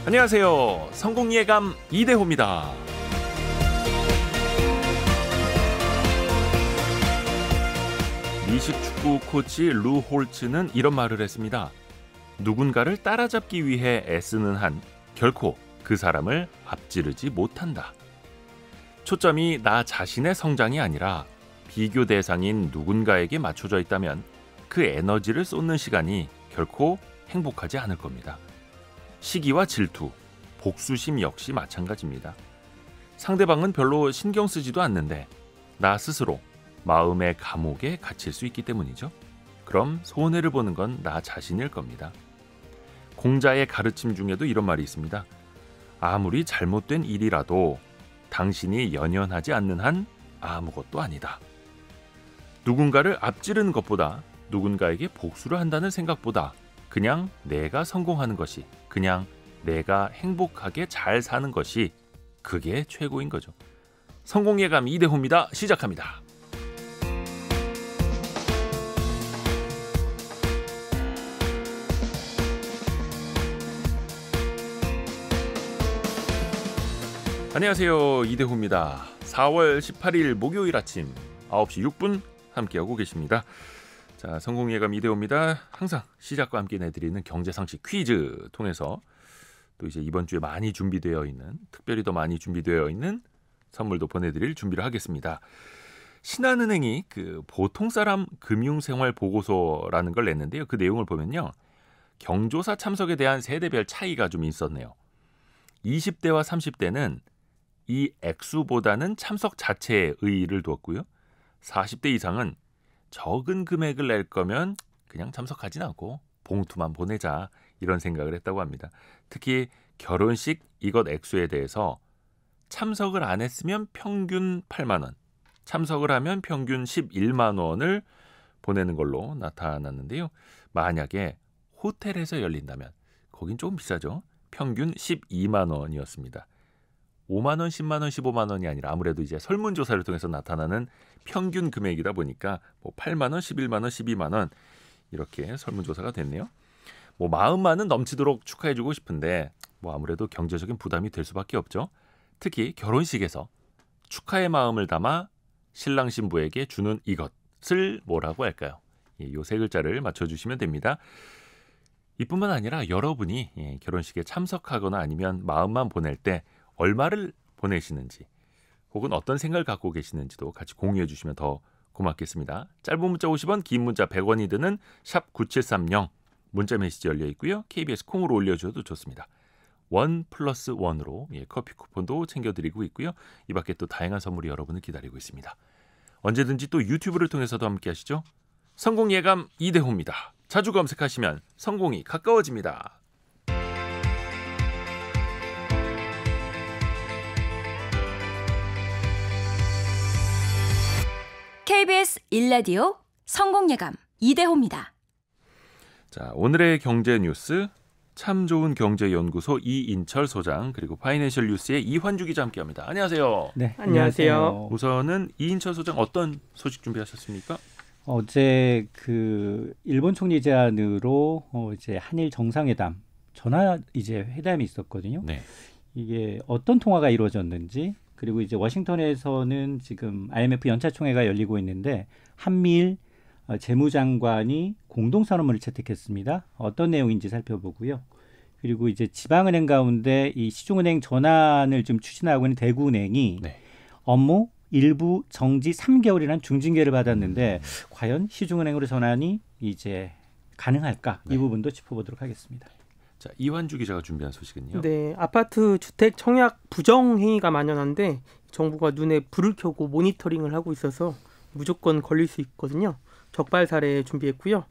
안녕하세요. 성공예감 이대호입니다. 미식 축구 코치 루 홀츠는 이런 말을 했습니다. 누군가를 따라잡기 위해 애쓰는 한 결코 그 사람을 앞지르지 못한다. 초점이 나 자신의 성장이 아니라 비교 대상인 누군가에게 맞춰져 있다면 그 에너지를 쏟는 시간이 결코 행복하지 않을 겁니다. 시기와 질투, 복수심 역시 마찬가지입니다. 상대방은 별로 신경 쓰지도 않는데 나 스스로 마음의 감옥에 갇힐 수 있기 때문이죠. 그럼 손해를 보는 건 나 자신일 겁니다. 공자의 가르침 중에도 이런 말이 있습니다. 아무리 잘못된 일이라도 당신이 연연하지 않는 한 아무것도 아니다. 누군가를 앞지르는 것보다 누군가에게 복수를 한다는 생각보다 그냥 내가 성공하는 것이, 그냥 내가 행복하게 잘 사는 것이 그게 최고인 거죠. 성공예감 이대호입니다. 시작합니다. 안녕하세요. 이대호입니다. 4월 18일 목요일 아침 9시 6분 함께하고 계십니다. 자, 성공예감 이대호입니다. 항상 시작과 함께 내드리는 경제상식 퀴즈 통해서 또 이제 이번 주에 많이 준비되어 있는, 특별히 더 많이 준비되어 있는 선물도 보내드릴 준비를 하겠습니다. 신한은행이 그 보통사람 금융생활 보고서라는 걸 냈는데요. 그 내용을 보면요, 경조사 참석에 대한 세대별 차이가 좀 있었네요. 20대와 30대는 이 액수보다는 참석 자체에 의의를 두었고요. 40대 이상은 적은 금액을 낼 거면 그냥 참석하진 않고 봉투만 보내자, 이런 생각을 했다고 합니다. 특히 결혼식 이것 액수에 대해서 참석을 안 했으면 평균 8만 원, 참석을 하면 평균 11만 원을 보내는 걸로 나타났는데요. 만약에 호텔에서 열린다면 거긴 조금 비싸죠. 평균 12만 원이었습니다. 5만 원, 10만 원, 15만 원이 아니라 아무래도 이제 설문조사를 통해서 나타나는 평균 금액이다 보니까 뭐 8만 원, 11만 원, 12만 원 이렇게 설문조사가 됐네요. 뭐 마음만은 넘치도록 축하해주고 싶은데 뭐 아무래도 경제적인 부담이 될 수밖에 없죠. 특히 결혼식에서 축하의 마음을 담아 신랑 신부에게 주는 이것을 뭐라고 할까요? 요 세 글자를 맞춰주시면 됩니다. 이뿐만 아니라 여러분이 결혼식에 참석하거나 아니면 마음만 보낼 때 얼마를 보내시는지, 혹은 어떤 생각을 갖고 계시는지도 같이 공유해 주시면 더 고맙겠습니다. 짧은 문자 50원, 긴 문자 100원이 드는 샵 9730 문자 메시지 열려 있고요. KBS 콩으로 올려주셔도 좋습니다. 1+1으로 커피 쿠폰도 챙겨드리고 있고요. 이 밖에 또 다양한 선물이 여러분을 기다리고 있습니다. 언제든지 또 유튜브를 통해서도 함께 하시죠. 성공예감 이대호입니다. 자주 검색하시면 성공이 가까워집니다. KBS 1라디오 성공예감 이대호입니다. 자, 오늘의 경제 뉴스, 참 좋은 경제연구소 이인철 소장, 그리고 파이낸셜 뉴스의 이환주 기자 함께합니다. 안녕하세요. 네, 안녕하세요. 우선은 이인철 소장, 어떤 소식 준비하셨습니까? 어제 그 일본 총리 제안으로 이제 한일 정상회담 전화 이제 회담이 있었거든요. 네. 이게 어떤 통화가 이루어졌는지, 그리고 이제 워싱턴에서는 지금 IMF 연차 총회가 열리고 있는데 한미일 재무장관이 공동선언문을 채택했습니다. 어떤 내용인지 살펴보고요. 그리고 이제 지방은행 가운데 이 시중은행 전환을 좀 추진하고 있는 대구은행이 업무 일부 정지 3개월이라는 중징계를 받았는데 과연 시중은행으로 전환이 이제 가능할까? 이 부분도 짚어보도록 하겠습니다. 자, 이환주 기자가 준비한 소식은요. 네, 아파트 주택 청약 부정 행위가 만연한데 정부가 눈에 불을 켜고 모니터링을 하고 있어서 무조건 걸릴 수 있거든요. 적발 사례 준비했고요.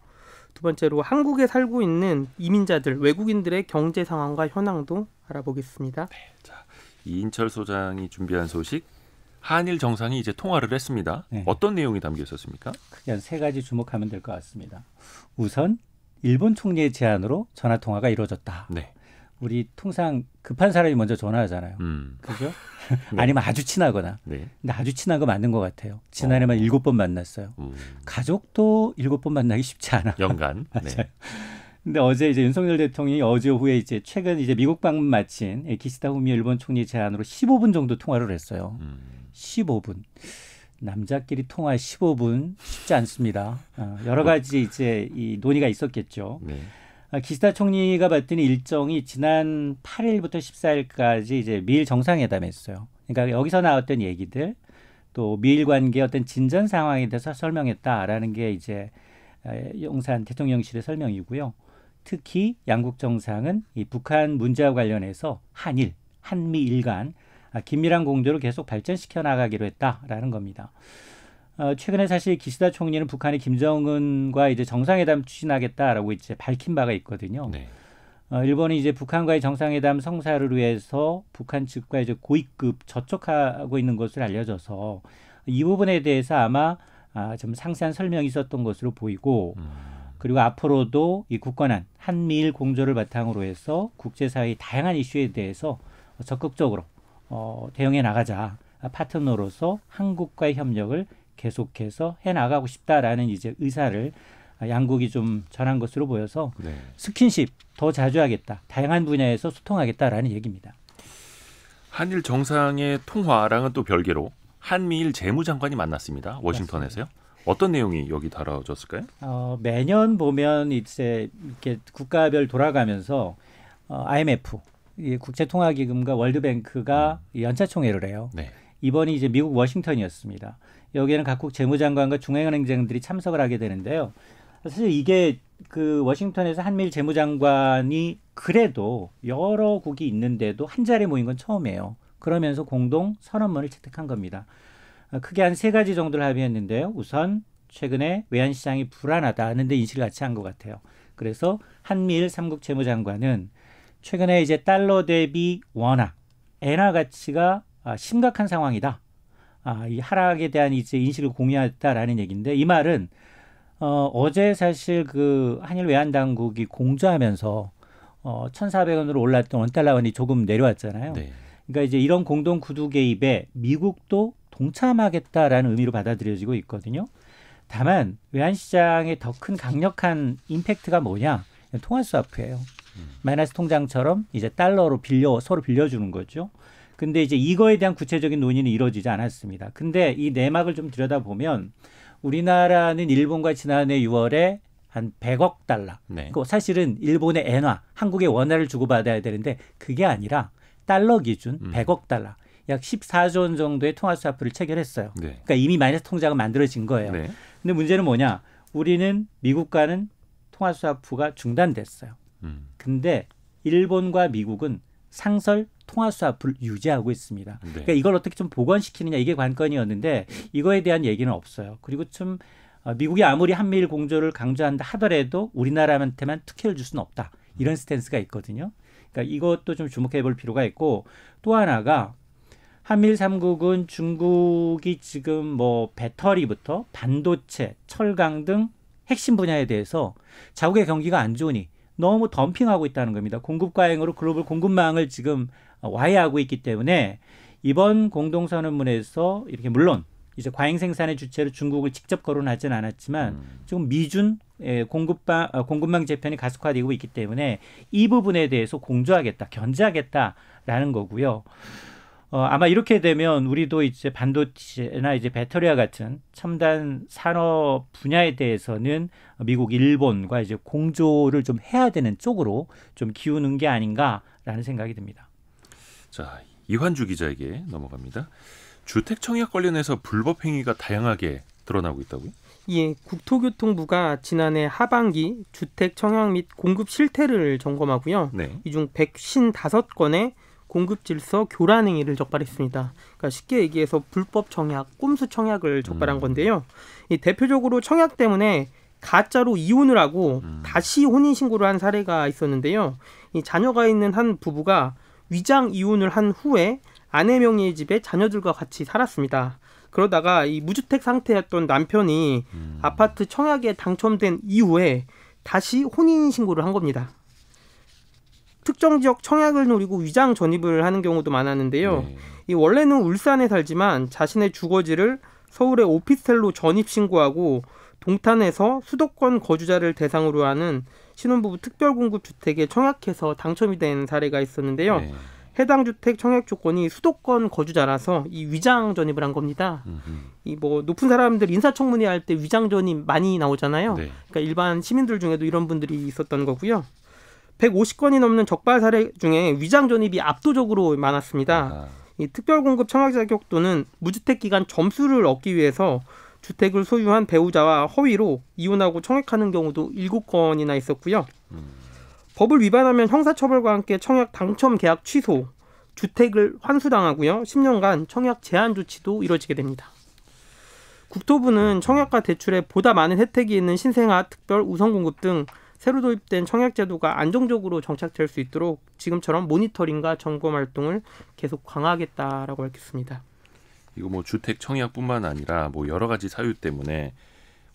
두 번째로 한국에 살고 있는 이민자들, 외국인들의 경제 상황과 현황도 알아보겠습니다. 네, 자, 이인철 소장이 준비한 소식, 한일 정상이 이제 통화를 했습니다. 네. 어떤 내용이 담겨 있었습니까? 크게 한 세 가지 주목하면 될 것 같습니다. 우선 일본 총리의 제안으로 전화 통화가 이루어졌다. 네. 우리 통상 급한 사람이 먼저 전화하잖아요. 그죠? 네. 아니면 아주 친하거나. 네. 근데 아주 친한 거 맞는 것 같아요. 지난해만 7번 만났어요. 가족도 7번 만나기 쉽지 않아. 연간. 맞아요. 네. 근데 어제 이제 윤석열 대통령이 어제 오후에 이제 최근 이제 미국 방문 마친 기시다 후미오 일본 총리 제안으로 15분 정도 통화를 했어요. 15분. 남자끼리 통화 15분 쉽지 않습니다. 여러 가지 이제 이 논의가 있었겠죠. 네. 기시다 총리가 봤더니 일정이 지난 8일부터 14일까지 이제 미일 정상회담했어요. 그러니까 여기서 나왔던 얘기들 또 미일 관계 어떤 진전 상황에 대해서 설명했다라는 게 이제 용산 대통령실의 설명이고요. 특히 양국 정상은 이 북한 문제와 관련해서 한미일 간 긴밀한 공조를 계속 발전시켜 나가기로 했다라는 겁니다. 최근에 사실 기시다 총리는 북한이 김정은과 이제 정상회담 추진하겠다라고 이제 밝힌 바가 있거든요. 네. 일본이 이제 북한과의 정상회담 성사를 위해서 북한 측과 이제 고위급 접촉하고 있는 것으로 알려져서 이 부분에 대해서 아마 좀 상세한 설명이 있었던 것으로 보이고 그리고 앞으로도 이 굳건한 한미일 공조를 바탕으로 해서 국제사회의 다양한 이슈에 대해서 적극적으로 대응해 나가자. 파트너로서 한국과의 협력을 계속해서 해나가고 싶다라는 이제 의사를 양국이 좀 전한 것으로 보여서 네. 스킨십 더 자주 하겠다. 다양한 분야에서 소통하겠다라는 얘기입니다. 한일 정상의 통화랑은 또 별개로 한미일 재무장관이 만났습니다. 워싱턴에서요. 맞습니다. 어떤 내용이 여기 다뤄졌을까요? 매년 보면 이제 이렇게 국가별 돌아가면서 IMF 국제통화기금과 월드뱅크가 연차총회를 해요. 네. 이번이 이제 미국 워싱턴이었습니다. 여기에는 각국 재무장관과 중앙은행장들이 참석을 하게 되는데요. 사실 이게 그 워싱턴에서 한미일 재무장관이 그래도 여러 국이 있는데도 한 자리에 모인 건 처음이에요. 그러면서 공동 선언문을 채택한 겁니다. 크게 한 3가지 정도를 합의했는데요. 우선 최근에 외환시장이 불안하다는 데 인식을 같이 한 것 같아요. 그래서 한미일 3국 재무장관은 최근에 이제 달러 대비 원화, 엔화 가치가 심각한 상황이다. 이 하락에 대한 이제 인식을 공유했다라는 얘기인데 이 말은 어제 사실 그 한일 외환 당국이 공조하면서 1,400원으로 올랐던 원달러원이 조금 내려왔잖아요. 네. 그러니까 이제 이런 공동 구두 개입에 미국도 동참하겠다라는 의미로 받아들여지고 있거든요. 다만 외환시장의 더 큰 강력한 임팩트가 뭐냐? 통화 스와프예요. 마이너스 통장처럼 이제 달러로 서로 빌려주는 거죠. 근데 이제 이거에 대한 구체적인 논의는 이루어지지 않았습니다. 근데 이 내막을 좀 들여다보면 우리나라는 일본과 지난해 6월에 한 100억 달러. 네. 사실은 일본의 엔화, 한국의 원화를 주고받아야 되는데 그게 아니라 달러 기준 100억 달러. 약 14조 원 정도의 통화 스와프를 체결했어요. 네. 그러니까 이미 마이너스 통장은 만들어진 거예요. 네. 근데 문제는 뭐냐? 우리는 미국과는 통화 스와프가 중단됐어요. 근데 일본과 미국은 상설 통화 스와프를 유지하고 있습니다. 네. 그러니까 이걸 어떻게 좀 복원시키느냐 이게 관건이었는데 이거에 대한 얘기는 없어요. 그리고 좀 미국이 아무리 한미일 공조를 강조한다 하더라도 우리나라한테만 특혜를 줄 수는 없다. 이런 스탠스가 있거든요. 그러니까 이것도 좀 주목해 볼 필요가 있고 또 하나가 한미일 3국은 중국이 지금 뭐 배터리부터 반도체, 철강 등 핵심 분야에 대해서 자국의 경기가 안 좋으니 너무 덤핑하고 있다는 겁니다. 공급 과잉으로 글로벌 공급망을 지금 와해하고 있기 때문에 이번 공동선언문에서 이렇게 물론 이제 과잉 생산의 주체로 중국을 직접 거론하지는 않았지만 지금 미중 공급망 재편이 가속화되고 있기 때문에 이 부분에 대해서 공조하겠다, 견제하겠다라는 거고요. 아마 이렇게 되면 우리도 이제 반도체나 이제 배터리와 같은 첨단 산업 분야에 대해서는 미국, 일본과 이제 공조를 좀 해야 되는 쪽으로 좀 기우는 게 아닌가라는 생각이 듭니다. 자, 이환주 기자에게 넘어갑니다. 주택 청약 관련해서 불법 행위가 다양하게 드러나고 있다고요? 예, 국토교통부가 지난해 하반기 주택 청약 및 공급 실태를 점검하고요. 네. 이 중 155건의 공급 질서 교란 행위를 적발했습니다. 그러니까 쉽게 얘기해서 불법 청약, 꼼수 청약을 적발한 건데요. 이 대표적으로 청약 때문에 가짜로 이혼을 하고 다시 혼인 신고를 한 사례가 있었는데요. 이 자녀가 있는 한 부부가 위장 이혼을 한 후에 아내 명의의 집에 자녀들과 같이 살았습니다. 그러다가 이 무주택 상태였던 남편이 아파트 청약에 당첨된 이후에 다시 혼인 신고를 한 겁니다. 특정 지역 청약을 노리고 위장 전입을 하는 경우도 많았는데요. 네. 이 원래는 울산에 살지만 자신의 주거지를 서울의 오피스텔로 전입 신고하고 동탄에서 수도권 거주자를 대상으로 하는 신혼부부 특별공급주택에 청약해서 당첨이 된 사례가 있었는데요. 네. 해당 주택 청약 조건이 수도권 거주자라서 이 위장 전입을 한 겁니다. 이 뭐 높은 사람들 인사청문회 할 때 위장 전입 많이 나오잖아요. 네. 그러니까 일반 시민들 중에도 이런 분들이 있었던 거고요. 150건이 넘는 적발 사례 중에 위장 전입이 압도적으로 많았습니다. 아, 이 특별공급 청약 자격도는 무주택 기간 점수를 얻기 위해서 주택을 소유한 배우자와 허위로 이혼하고 청약하는 경우도 7건이나 있었고요. 법을 위반하면 형사처벌과 함께 청약 당첨 계약 취소, 주택을 환수당하고요. 10년간 청약 제한 조치도 이뤄지게 됩니다. 국토부는 청약과 대출에 보다 많은 혜택이 있는 신생아, 특별, 우선공급 등 새로 도입된 청약제도가 안정적으로 정착될 수 있도록 지금처럼 모니터링과 점검 활동을 계속 강화하겠다라고 밝혔습니다. 이거 뭐 주택 청약뿐만 아니라 뭐 여러 가지 사유 때문에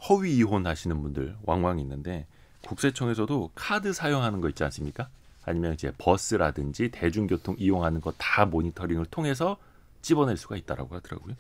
허위 이혼하시는 분들 왕왕 있는데 국세청에서도 카드 사용하는 거 있지 않습니까? 아니면 이제 버스라든지 대중교통 이용하는 거 다 모니터링을 통해서 찝어낼 수가 있다라고 하더라고요.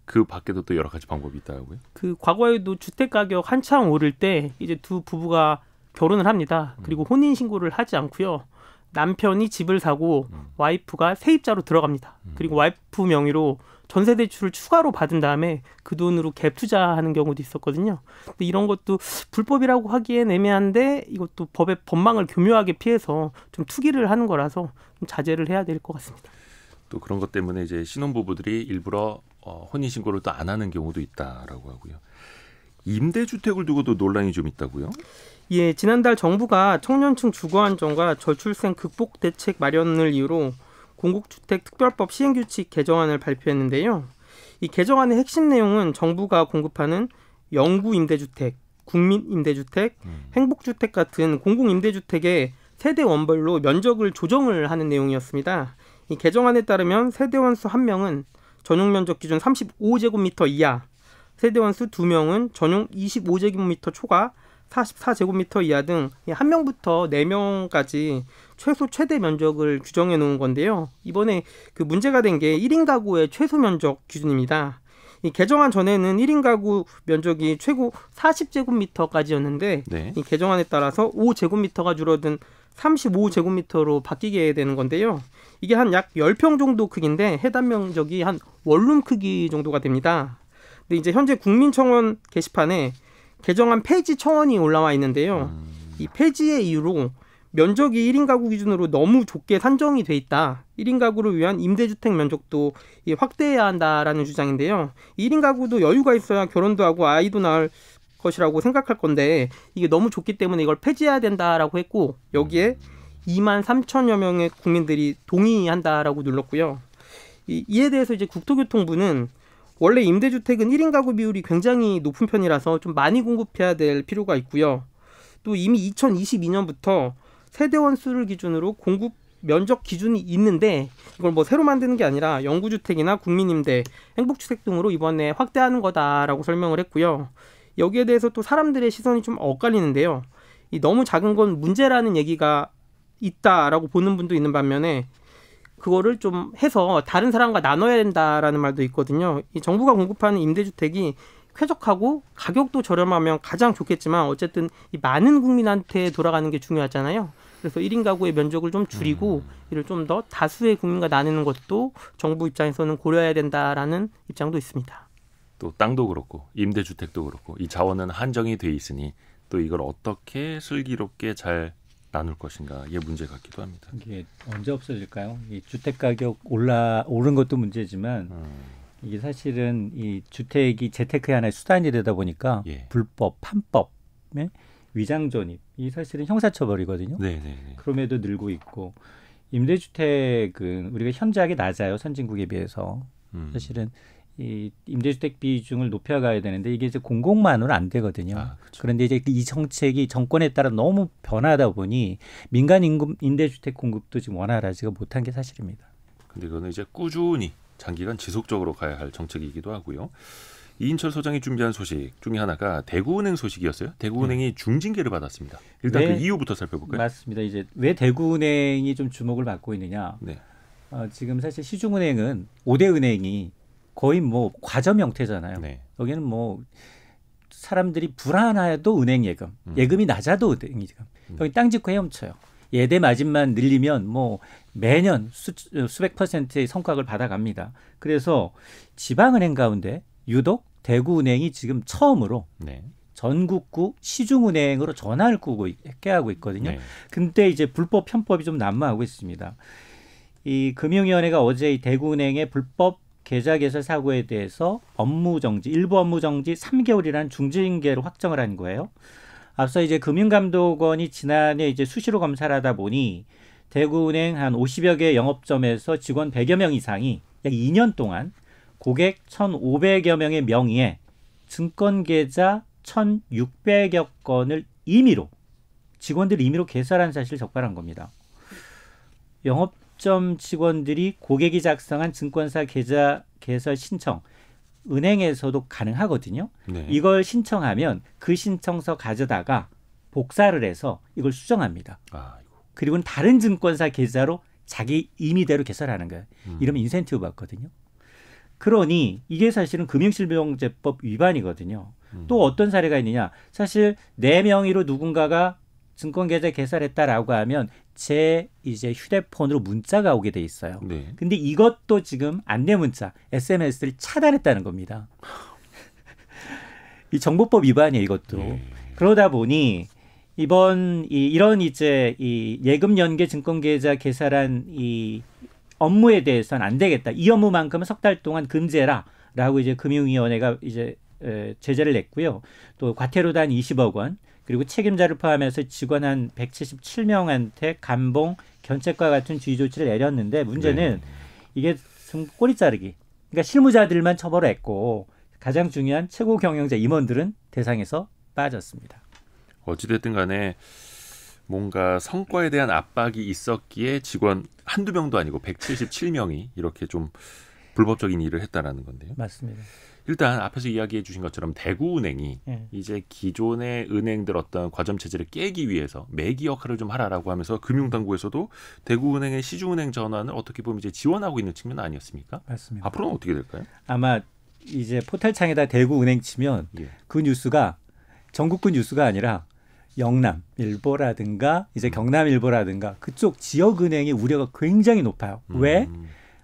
그 밖에도 또 여러 가지 방법이 있다고요? 그 과거에도 주택 가격 한창 오를 때 이제 두 부부가 결혼을 합니다. 그리고 혼인 신고를 하지 않고요. 남편이 집을 사고 와이프가 세입자로 들어갑니다. 그리고 와이프 명의로 전세 대출을 추가로 받은 다음에 그 돈으로 갭 투자하는 경우도 있었거든요. 근데 이런 것도 불법이라고 하기엔 애매한데 이것도 법의 법망을 교묘하게 피해서 좀 투기를 하는 거라서 좀 자제를 해야 될 것 같습니다. 또 그런 것 때문에 이제 신혼부부들이 일부러 혼인 신고를 또 안 하는 경우도 있다라고 하고요. 임대주택을 두고도 논란이 좀 있다고요? 예, 지난달 정부가 청년층 주거 안정과 저출생 극복 대책 마련을 이유로 공공주택 특별법 시행규칙 개정안을 발표했는데요. 이 개정안의 핵심 내용은 정부가 공급하는 영구임대주택, 국민임대주택, 행복주택 같은 공공임대주택의 세대원별로 면적을 조정을 하는 내용이었습니다. 이 개정안에 따르면 세대원 수 1명은 전용 면적 기준 35제곱미터 이하, 세대원 수 2명은 전용 25제곱미터 초과 44제곱미터 이하 등 1명부터 4명까지 최소 최대 면적을 규정해 놓은 건데요. 이번에 그 문제가 된 게 1인 가구의 최소 면적 기준입니다. 이 개정안 전에는 1인 가구 면적이 최고 40제곱미터까지였는데 네. 이 개정안에 따라서 5제곱미터가 줄어든 35제곱미터로 바뀌게 되는 건데요. 이게 한 약 10평 정도 크기인데 해당 면적이 한 원룸 크기 정도가 됩니다. 근데 이제 현재 국민청원 게시판에 개정안 폐지 청원이 올라와 있는데요. 이 폐지의 이유로 면적이 1인 가구 기준으로 너무 좁게 산정이 돼 있다. 1인 가구를 위한 임대주택 면적도 확대해야 한다라는 주장인데요. 1인 가구도 여유가 있어야 결혼도 하고 아이도 낳을 것이라고 생각할 건데 이게 너무 좁기 때문에 이걸 폐지해야 된다라고 했고 여기에 2만 3천여 명의 국민들이 동의한다라고 눌렀고요. 이에 대해서 이제 국토교통부는 원래 임대주택은 1인 가구 비율이 굉장히 높은 편이라서 좀 많이 공급해야 될 필요가 있고요. 또 이미 2022년부터 세대원 수를 기준으로 공급 면적 기준이 있는데 이걸 뭐 새로 만드는 게 아니라 영구주택이나 국민임대, 행복주택 등으로 이번에 확대하는 거다라고 설명을 했고요. 여기에 대해서 또 사람들의 시선이 좀 엇갈리는데요. 이 너무 작은 건 문제라는 얘기가 있다라고 보는 분도 있는 반면에 그거를 좀 해서 다른 사람과 나눠야 된다라는 말도 있거든요. 이 정부가 공급하는 임대주택이 쾌적하고 가격도 저렴하면 가장 좋겠지만 어쨌든 이 많은 국민한테 돌아가는 게 중요하잖아요. 그래서 1인 가구의 면적을 좀 줄이고 이를 좀 더 다수의 국민과 나누는 것도 정부 입장에서는 고려해야 된다라는 입장도 있습니다. 또 땅도 그렇고 임대주택도 그렇고 이 자원은 한정이 돼 있으니 또 이걸 어떻게 슬기롭게 잘 나눌 것인가 이게 문제 같기도 합니다. 이게 언제 없어질까요? 이 주택 가격 오른 것도 문제지만 이게 사실은 이 주택이 재테크의 하나의 수단이 되다 보니까 예. 불법, 판법, 위장 전입 이 사실은 형사처벌이거든요. 네네. 그럼에도 늘고 있고 임대주택은 우리가 현저하게 낮아요. 선진국에 비해서. 사실은 이 임대주택 비중을 높여가야 되는데 이게 이제 공공만으로는 안 되거든요. 그렇죠. 그런데 이제 이 정책이 정권에 따라 너무 변하다 보니 민간 임대주택 공급도 지금 원활하지가 못한 게 사실입니다. 근데 이거는 이제 꾸준히 장기간 지속적으로 가야 할 정책이기도 하고요. 이인철 소장이 준비한 소식 중에 하나가 대구은행 소식이었어요. 대구은행이 중징계를 받았습니다. 일단 네. 그 이유부터 살펴볼까요? 맞습니다. 이제 왜 대구은행이 좀 주목을 받고 있느냐? 네. 지금 사실 시중은행은 5대 은행이 거의 뭐 과점 형태잖아요. 네. 여기는 뭐 사람들이 불안해도 은행 예금, 예금이 낮아도 은행 예금. 여기 땅 짓고 헤엄쳐요. 예대 마진만 늘리면 뭐 매년 수백 퍼센트의 성과를 받아갑니다. 그래서 지방은행 가운데 유독 대구은행이 지금 처음으로 네. 전국구 시중은행으로 전환을 깨하고 있거든요. 네. 근데 이제 불법 편법이 좀 난무하고 있습니다. 이 금융위원회가 어제 이 대구은행의 불법 계좌 개설 사고에 대해서 일부 업무 정지 3개월이라는 중징계를 확정을 한 거예요. 앞서 이제 금융감독원이 지난해 이제 수시로 검사를 하다 보니 대구은행 한 50여 개 영업점에서 직원 100여 명 이상이 약 2년 동안 고객 1,500여 명의 명의에 증권계좌 1,600여 건을 직원들이 임의로 개설한 사실을 적발한 겁니다. 영업점 직원들이 고객이 작성한 증권사 계좌 개설 신청, 은행에서도 가능하거든요. 네. 이걸 신청하면 그 신청서 가져다가 복사를 해서 이걸 수정합니다. 그리고는 다른 증권사 계좌로 자기 임의대로 개설하는 거예요. 이러면 인센티브 받거든요. 그러니 이게 사실은 금융실명제법 위반이거든요. 또 어떤 사례가 있느냐. 사실 내 명의로 누군가가 증권계좌 개설했다라고 하면 제 이제 휴대폰으로 문자가 오게 돼 있어요. 네. 근데 이것도 지금 안내 문자, SMS를 차단했다는 겁니다. 이 정보법 위반이에요, 이것도. 네. 그러다 보니 이런 이제 이 예금 연계 증권계좌 개설한 이 업무에 대해서는 안 되겠다. 이 업무만큼은 석 달 동안 금지해라라고 이제 금융위원회가 이제 제재를 냈고요. 또 과태료 단 20억 원, 그리고 책임자를 포함해서 직원 한 177명한테 감봉, 견책과 같은 주의 조치를 내렸는데 문제는 이게 꼬리 자르기. 그러니까 실무자들만 처벌을 했고 가장 중요한 최고 경영자 임원들은 대상에서 빠졌습니다. 어찌됐든 간에 뭔가 성과에 대한 압박이 있었기에 직원 한두 명도 아니고 177명이 이렇게 좀 불법적인 일을 했다라는 건데요. 맞습니다. 일단 앞에서 이야기해 주신 것처럼 대구은행이 이제 기존의 은행들 어떤 과점 체제를 깨기 위해서 매기 역할을 좀 하라라고 하면서 금융당국에서도 대구은행의 시중은행 전환을 어떻게 보면 이제 지원하고 있는 측면 아니었습니까? 맞습니다. 앞으로는 어떻게 될까요? 아마 이제 포털창에다 대구은행 치면 그 뉴스가 전국구 뉴스가 아니라 영남일보라든가 이제 경남일보라든가 그쪽 지역은행의 우려가 굉장히 높아요. 왜?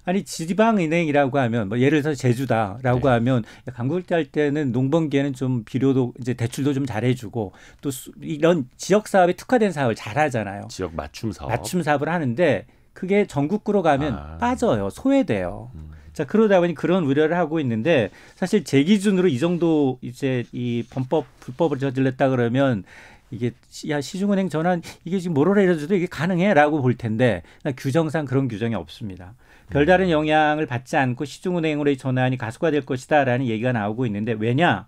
아니 지방은행이라고 하면 뭐 예를 들어서 제주다라고 하면 광고할 때는 농번기에는 좀 비료도 이제 대출도 좀 잘해주고 또 이런 지역 사업에 특화된 사업을 잘하잖아요. 지역 맞춤 사업. 맞춤 사업을 하는데 그게 전국구로 가면 빠져요. 소외돼요. 자 그러다 보니 그런 우려를 하고 있는데 사실 제 기준으로 이 정도 이제 이 불법을 저질렀다 그러면 이게 시중은행 전환 이게 지금 뭐라 이래도 이게 가능해라고 볼 텐데 규정상 그런 규정이 없습니다. 별다른 영향을 받지 않고 시중은행으로의 전환이 가속화될 것이다라는 얘기가 나오고 있는데 왜냐?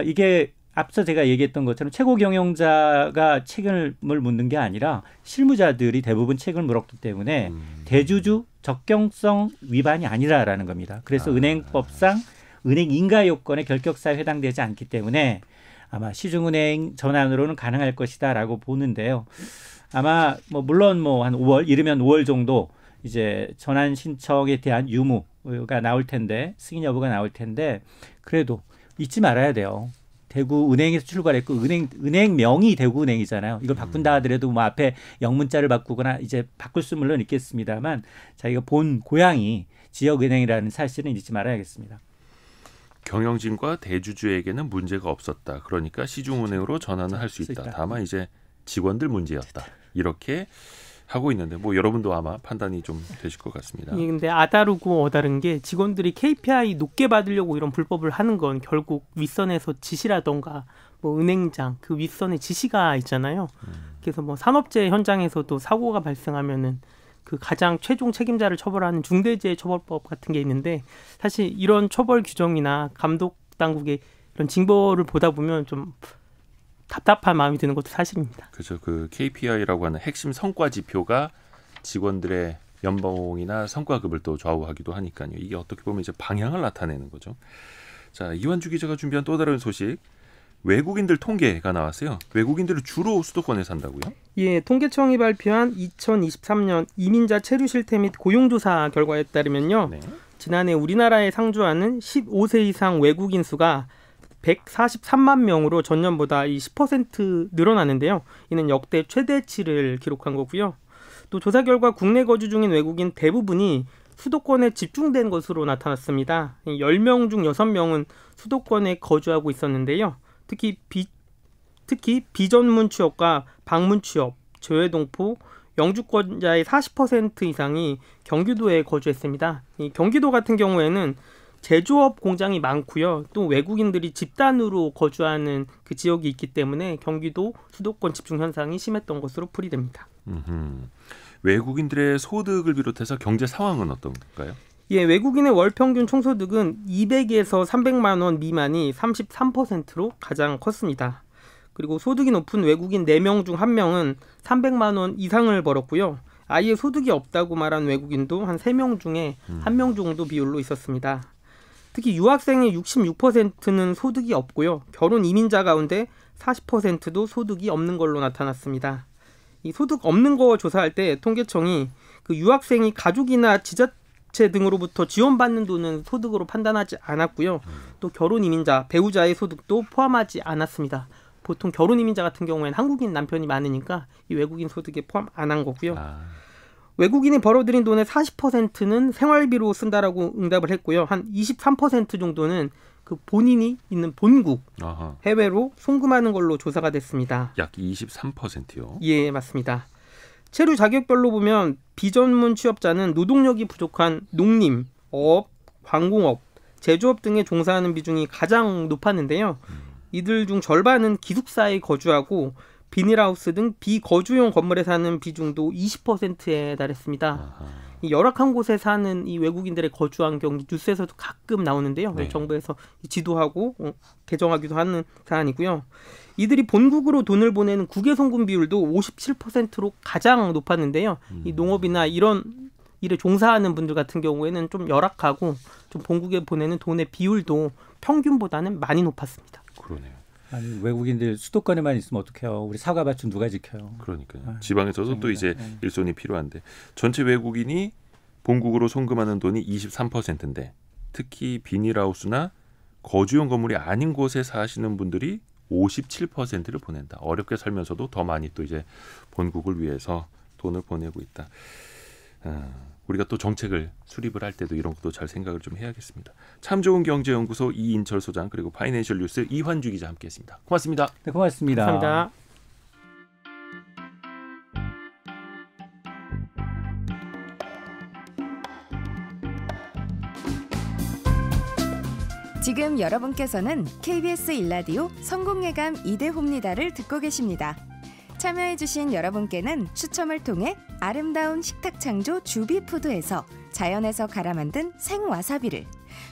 이게 앞서 제가 얘기했던 것처럼 최고 경영자가 책임을 묻는 게 아니라 실무자들이 대부분 책임을 물었기 때문에 대주주 적격성 위반이 아니라라는 겁니다. 그래서 은행법상 은행 인가 요건에 결격사에 해당되지 않기 때문에 아마 시중은행 전환으로는 가능할 것이다라고 보는데요. 아마 뭐 물론 뭐 한 5월 이르면 5월 정도 이제 전환 신청에 대한 유무가 나올 텐데 승인 여부가 나올 텐데 그래도 잊지 말아야 돼요. 대구은행에서 출발했고 은행명이 대구은행이잖아요. 이걸 바꾼다 하더라도 뭐 앞에 영문자를 바꾸거나 이제 바꿀 수 물론 있겠습니다만 자기가 본 고향이 지역은행이라는 사실은 잊지 말아야겠습니다. 경영진과 대주주에게는 문제가 없었다. 그러니까 시중은행으로 전환을 할 수 있다. 다만 이제 직원들 문제였다. 이렇게 하고 있는데 뭐 여러분도 아마 판단이 좀 되실 것 같습니다. 예, 근데 아다르고 어다른 게 직원들이 KPI 높게 받으려고 이런 불법을 하는 건 결국 윗선에서 지시라던가 뭐 은행장 그 윗선에 지시가 있잖아요. 그래서 뭐 산업재해 현장에서도 사고가 발생하면은 그 가장 최종 책임자를 처벌하는 중대재해처벌법 같은 게 있는데 사실 이런 처벌 규정이나 감독 당국의 이런 징벌을 보다 보면 좀 답답한 마음이 드는 것도 사실입니다. 그렇죠. 그 KPI라고 하는 핵심 성과 지표가 직원들의 연봉이나 성과급을 또 좌우하기도 하니까요. 이게 어떻게 보면 이제 방향을 나타내는 거죠. 자, 이완주 기자가 준비한 또 다른 소식. 외국인들 통계가 나왔어요. 외국인들은 주로 수도권에 산다고요? 예, 통계청이 발표한 2023년 이민자 체류 실태 및 고용조사 결과에 따르면요. 지난해 우리나라에 상주하는 15세 이상 외국인 수가 143만 명으로 전년보다 이 10% 늘어나는데요. 이는 역대 최대치를 기록한 거고요. 또 조사 결과 국내 거주 중인 외국인 대부분이 수도권에 집중된 것으로 나타났습니다. 10명 중 6명은 수도권에 거주하고 있었는데요. 특히 비전문 취업과 방문 취업, 재외동포, 영주권자의 40% 이상이 경기도에 거주했습니다. 이 경기도 같은 경우에는 제조업 공장이 많고요. 또 외국인들이 집단으로 거주하는 그 지역이 있기 때문에 경기도 수도권 집중 현상이 심했던 것으로 풀이됩니다. 외국인들의 소득을 비롯해서 경제 상황은 어떤가요? 예, 외국인의 월 평균 총소득은 200에서 300만 원 미만이 33%로 가장 컸습니다. 그리고 소득이 높은 외국인 4명 중 1명은 300만 원 이상을 벌었고요. 아예 소득이 없다고 말한 외국인도 한 3명 중에 1명 정도 비율로 있었습니다. 특히 유학생의 66%는 소득이 없고요. 결혼 이민자 가운데 40%도 소득이 없는 걸로 나타났습니다. 이 소득 없는 거 조사할 때 통계청이 그 유학생이 가족이나 지자체 등으로부터 지원받는 돈은 소득으로 판단하지 않았고요. 또 결혼 이민자, 배우자의 소득도 포함하지 않았습니다. 보통 결혼 이민자 같은 경우에는 한국인 남편이 많으니까 이 외국인 소득에 포함 안 한 거고요. 외국인이 벌어들인 돈의 40%는 생활비로 쓴다라고 응답을 했고요. 한 23% 정도는 그 본인이 있는 본국, 해외로 송금하는 걸로 조사가 됐습니다. 약 23%요? 예, 맞습니다. 체류 자격별로 보면 비전문 취업자는 노동력이 부족한 농림, 어업, 관공업, 제조업 등에 종사하는 비중이 가장 높았는데요. 이들 중 절반은 기숙사에 거주하고 비닐하우스 등 비거주용 건물에 사는 비중도 20%에 달했습니다. 이 열악한 곳에 사는 이 외국인들의 거주 환경 뉴스에서도 가끔 나오는데요. 네. 정부에서 지도하고 개정하기도 하는 사안이고요. 이들이 본국으로 돈을 보내는 국외송금 비율도 57%로 가장 높았는데요. 이 농업이나 이런 일에 종사하는 분들 같은 경우에는 좀 열악하고 좀 본국에 보내는 돈의 비율도 평균보다는 많이 높았습니다. 그러네요. 아니 외국인들 수도권에만 있으면 어떡해요. 우리 사과밭은 누가 지켜요. 그러니까요. 지방에서도 또 이제 일손이 필요한데 전체 외국인이 본국으로 송금하는 돈이 23%인데 특히 비닐하우스나 거주용 건물이 아닌 곳에 사시는 분들이 57%를 보낸다. 어렵게 살면서도 더 많이 또 이제 본국을 위해서 돈을 보내고 있다. 우리가 또 정책을 수립을 할 때도 이런 것도 잘 생각을 좀 해야겠습니다. 참 좋은 경제연구소 이인철 소장 그리고 파이낸셜 뉴스 이환주 기자 함께했습니다. 고맙습니다. 네, 고맙습니다. 감사합니다. 지금 여러분께서는 KBS 일라디오 성공예감 이대호입니다를 듣고 계십니다. 참여해주신 여러분께는 추첨을 통해 아름다운 식탁창조 주비푸드에서 자연에서 갈아 만든 생와사비를,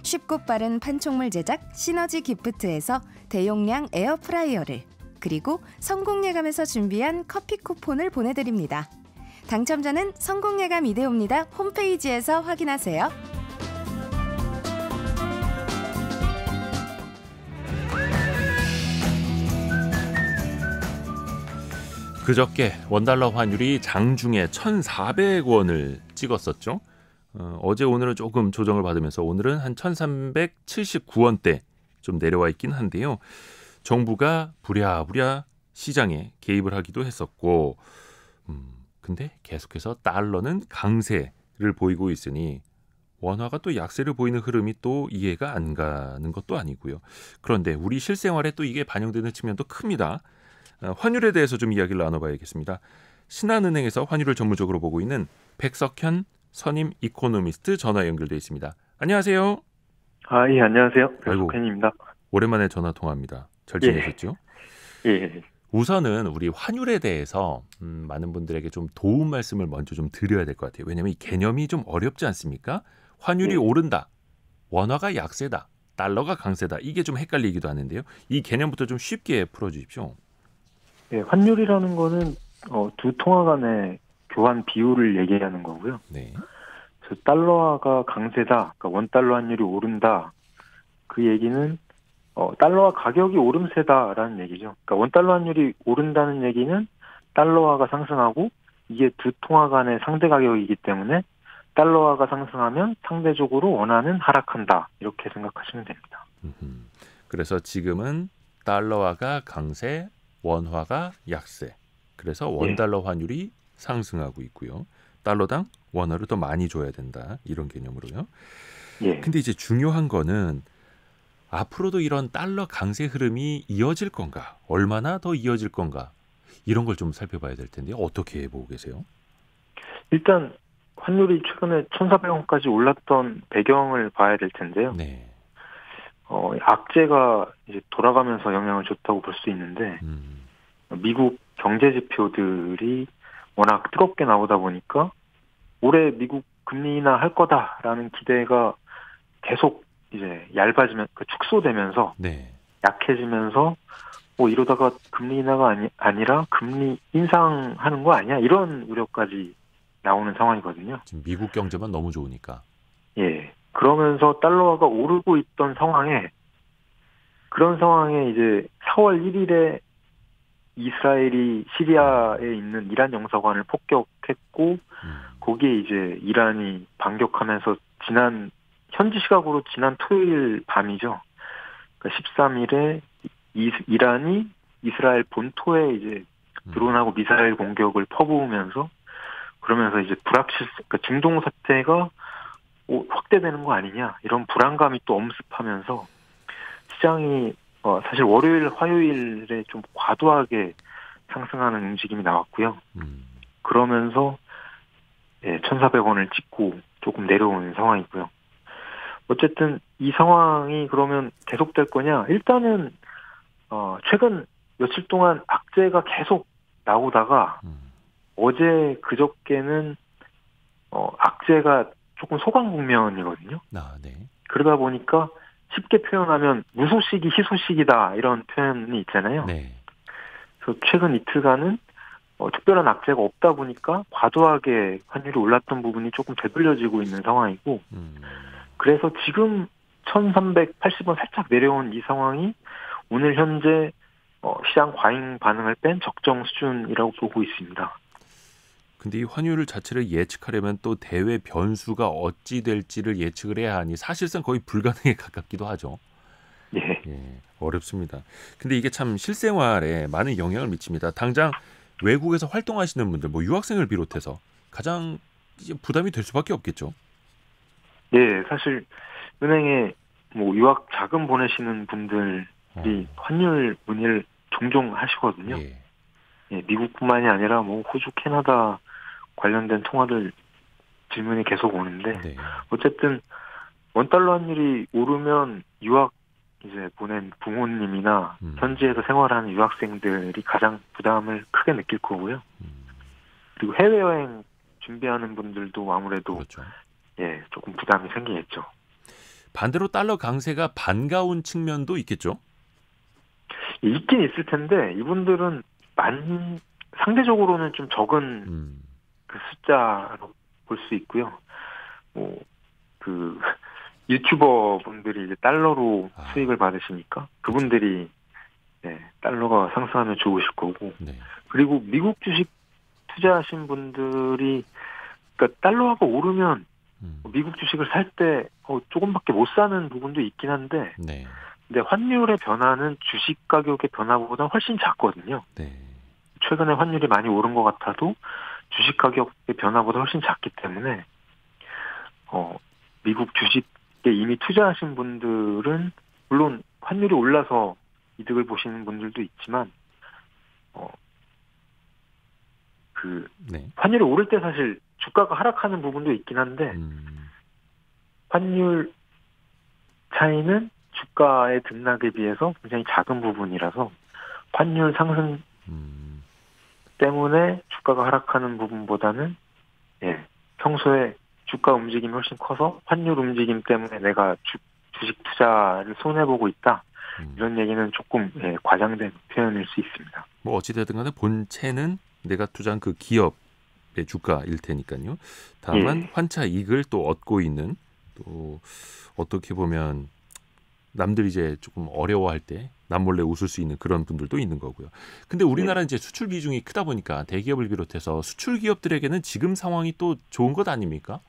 쉽고 빠른 판촉물 제작 시너지 기프트에서 대용량 에어프라이어를, 그리고 성공예감에서 준비한 커피 쿠폰을 보내드립니다. 당첨자는 성공예감 이대호입니다 홈페이지에서 확인하세요. 그저께 원달러 환율이 장중에 1,400원을 찍었었죠. 어제 오늘은 조금 조정을 받으면서 오늘은 한 1,379원대 좀 내려와 있긴 한데요. 정부가 부랴부랴 시장에 개입을 하기도 했었고 근데 계속해서 달러는 강세를 보이고 있으니 원화가 또 약세를 보이는 흐름이 또 이해가 안 가는 것도 아니고요. 그런데 우리 실생활에 또 이게 반영되는 측면도 큽니다. 환율에 대해서 좀 이야기를 나눠봐야겠습니다. 신한은행에서 환율을 전문적으로 보고 있는 백석현 선임 이코노미스트 전화 연결돼 있습니다. 안녕하세요. 예, 안녕하세요. 백석현입니다. 오랜만에 전화 통화합니다. 잘 지내셨죠? 예. 우선은 우리 환율에 대해서 많은 분들에게 좀 도움 말씀을 먼저 좀 드려야 될 것 같아요. 왜냐하면 이 개념이 좀 어렵지 않습니까? 환율이 오른다, 원화가 약세다, 달러가 강세다, 이게 좀 헷갈리기도 하는데요. 이 개념부터 좀 쉽게 풀어주십시오. 예, 환율이라는 거는 두 통화 간의 교환 비율을 얘기하는 거고요. 네. 그래서 달러화가 강세다, 그러니까 원달러 환율이 오른다. 그 얘기는 달러화 가격이 오름세다라는 얘기죠. 그러니까 원달러 환율이 오른다는 얘기는 달러화가 상승하고 이게 두 통화 간의 상대 가격이기 때문에 달러화가 상승하면 상대적으로 원화는 하락한다. 이렇게 생각하시면 됩니다. 그래서 지금은 달러화가 강세, 원화가 약세. 그래서 원달러 환율이 상승하고 있고요. 달러당 원화를 더 많이 줘야 된다. 이런 개념으로요. 예. 근데 이제 중요한 거는 앞으로도 이런 달러 강세 흐름이 이어질 건가? 얼마나 더 이어질 건가? 이런 걸 좀 살펴봐야 될 텐데요. 어떻게 보고 계세요? 일단 환율이 최근에 1,400원까지 올랐던 배경을 봐야 될 텐데요. 네. 악재가 이제 돌아가면서 영향을 줬다고 볼 수 있는데 미국 경제 지표들이 워낙 뜨겁게 나오다 보니까 올해 미국 금리 인하 할 거다라는 기대가 계속 이제 얇아지면 축소되면서 네. 약해지면서 이러다가 금리 인하가 아니라 금리 인상하는 거 아니야? 이런 우려까지 나오는 상황이거든요. 지금 미국 경제만 너무 좋으니까. 예. 그러면서 달러화가 오르고 있던 상황에 그런 상황에 이제 4월 1일에 이스라엘이 시리아에 있는 이란 영사관을 폭격했고 거기에 이제 이란이 반격하면서 현지 시각으로 지난 토요일 밤이죠. 그러니까 13일에 이란이 이스라엘 본토에 이제 드론하고 미사일 공격을 퍼부으면서 그러면서 이제 그러니까 중동 사태가 확대되는 거 아니냐 이런 불안감이 또 엄습하면서 시장이 사실 월요일, 화요일에 좀 과도하게 상승하는 움직임이 나왔고요. 그러면서 1,400원을 찍고 조금 내려오는 상황이고요. 어쨌든 이 상황이 그러면 계속될 거냐? 일단은 최근 며칠 동안 악재가 계속 나오다가 어제 그저께는 악재가 조금 소강 국면이거든요. 네. 그러다 보니까 쉽게 표현하면 무소식이 희소식이다 이런 표현이 있잖아요. 네. 그래서 최근 이틀간은 특별한 악재가 없다 보니까 과도하게 환율이 올랐던 부분이 조금 되돌려지고 있는 상황이고 그래서 지금 1,380원 살짝 내려온 이 상황이 오늘 현재 시장 과잉 반응을 뺀 적정 수준이라고 보고 있습니다. 근데 이 환율 자체를 예측하려면 또 대외 변수가 어찌 될지를 예측을 해야 하니 사실상 거의 불가능에 가깝기도 하죠. 예. 어렵습니다. 근데 이게 참 실생활에 많은 영향을 미칩니다. 당장 외국에서 활동하시는 분들, 유학생을 비롯해서 가장 이제 부담이 될 수밖에 없겠죠. 예, 사실 은행에 유학 자금 보내시는 분들이 환율 문의를 종종 하시거든요. 예. 미국뿐만이 아니라 호주, 캐나다 관련된 통화들 질문이 계속 오는데 네. 어쨌든 원달러 환율이 오르면 유학 이제 보낸 부모님이나 현지에서 생활하는 유학생들이 가장 부담을 크게 느낄 거고요. 그리고 해외여행 준비하는 분들도 아무래도 그렇죠. 조금 부담이 생기겠죠. 반대로 달러 강세가 반가운 측면도 있겠죠? 있긴 있을 텐데 이분들은 상대적으로는 좀 적은 그 숫자로 볼 수 있고요. 유튜버 분들이 이제 달러로 수익을 받으시니까 그분들이 달러가 상승하면 좋으실 거고 그리고 미국 주식 투자하신 분들이 그러니까 달러가 오르면 미국 주식을 살 때 조금밖에 못 사는 부분도 있긴 한데 근데 환율의 변화는 주식 가격의 변화보다 훨씬 작거든요. 최근에 환율이 많이 오른 것 같아도 주식 가격의 변화보다 훨씬 작기 때문에 미국 주식에 이미 투자하신 분들은 물론 환율이 올라서 이득을 보시는 분들도 있지만 환율이 오를 때 사실 주가가 하락하는 부분도 있긴 한데 환율 차이는 주가의 등락에 비해서 굉장히 작은 부분이라서 환율 상승 때문에 주가가 하락하는 부분보다는 평소에 주가 움직임이 훨씬 커서 환율 움직임 때문에 내가 주식 투자를 손해보고 있다. 이런 얘기는 조금 과장된 표현일 수 있습니다. 어찌되든 간에 본체는 내가 투자한 그 기업의 주가일 테니까요. 다만 환차 이익을 또 얻고 있는 또 어떻게 보면 남들이 이제 조금 어려워할 때 남몰래 웃을 수 있는 그런 분들도 있는 거고요. 근데 우리나라 이제 수출 비중이 크다 보니까 대기업을 비롯해서 수출 기업들에게는 지금 상황이 또 좋은 것 아닙니까?